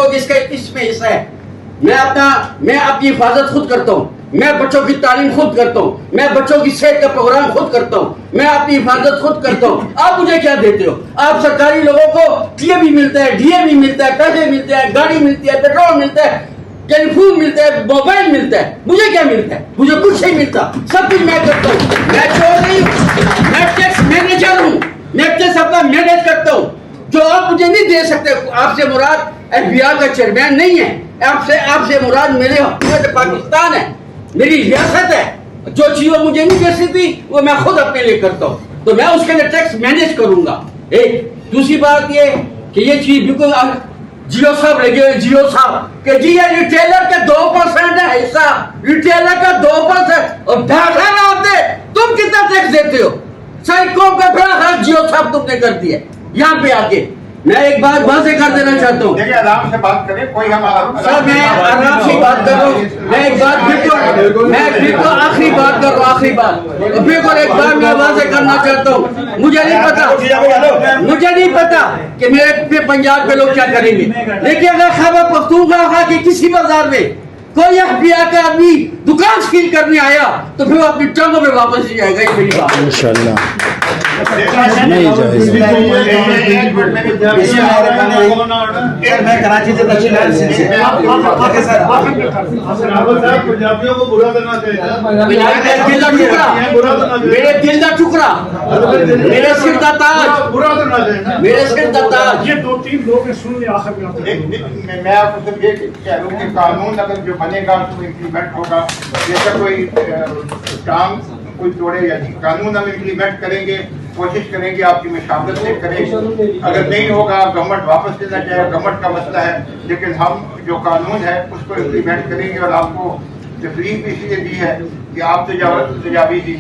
کہو کہ اس میں حصہ ہے. میں اپنی حفاظت خود کرتا ہوں, میں بچوں کی تعلیم خود کرتا ہوں, میں بچوں کی صحت کا پروگرام خود کرتا ہوں, میں اپنی حفاظت خود کرتا ہوں. آپ مجھے کیا دیتے ہو؟ آپ سرکاری لوگوں کو ٹی اے بھی ملتا ہے, ڈی اے بھی ملتا ہے, پیسے ملتے ہیں, گاڑی ملتی ہے, پیٹرول ملتا ہے, ٹیلی فون ملتا ہے, موبائل ملتا ہے. مجھے کیا ملتا ہے؟ مجھے کچھ نہیں ملتا. سب کچھ میں کرتا ہوں. میں چور نہیں ہوں, میں ٹیکس مینیجر ہوں. میں ٹیکس اپنا مینیج کرتا ہوں. جو آپ مجھے نہیں دے سکتے. آپ سے مراد ایف بی آئی کا چیئرمین نہیں ہے. آپ سے مراد میرے حکومت پاکستان ہے, میری ریاست ہے. جو چیز وہ مجھے نہیں دے سکتی وہ میں خود اپنے لیے کرتا ہوں, تو میں اس کے لیے ٹیکس مینیج کروں گا. ایک دوسری بات یہ کہ یہ چیز بالکل جیو صاحب لگے ہوئے, جیو صاحب کہ جی یہ ریٹیلر کا 2% ہے حصہ, ریٹیلر کا 2%, اور ڈھاکہ نہ ہوتے تم کتنا ٹیکس دیتے ہو؟ سائیکوں کا بڑا خرچ جیو صاحب تم نے کر دیا یہاں پہ آ کے. میں ایک بات واضح کر دینا چاہتا ہوں. دیکھیں آرام سے بات کریں, کوئی ہمارا سر میں آرام سے بات کر رہا ہوں. میں ایک بات بالکل آخری بات کر رہا ہوں, آخری بات بالکل ایک بات میں واضح کرنا چاہتا ہوں. مجھے نہیں پتا کہ میرے پنجاب کے لوگ کیا کریں گے, لیکن اگر خیبر پختونخوا کے کسی بازار میں کوئی ایف بی آئی کا آدمی دکان سیل کرنے آیا تو پھر وہ اپنی ٹانگوں میں واپس ہی جائے گا. یہ میری بات انشاءاللہ نہیں جائے گا. میں کراچی سے میرے دل کا ٹکڑا, میرے سر کا تاج, میرے سر کا تاج. یہ 2-3 لوگ سن لیں آخر میں. میں آپ کو صرف یہ کہہ رہا ہوں کہ قانون اگر جو بنے گا اس کو امپلیمنٹ ہوگا. جیسا کوئی کام کوئی توڑے یا نہیں, قانون ہم امپلیمنٹ کریں گے, کوشش کریں گے آپ کی مشاورت سے کریں. اگر نہیں ہوگا گورنمنٹ واپس لینا چاہے, گورنمنٹ کا مسئلہ ہے, لیکن ہم جو قانون ہے اس کو امپلیمنٹ کریں گے. اور آپ کو تفریح بھی اس لیے دی ہے کہ آپ تجاویز دی.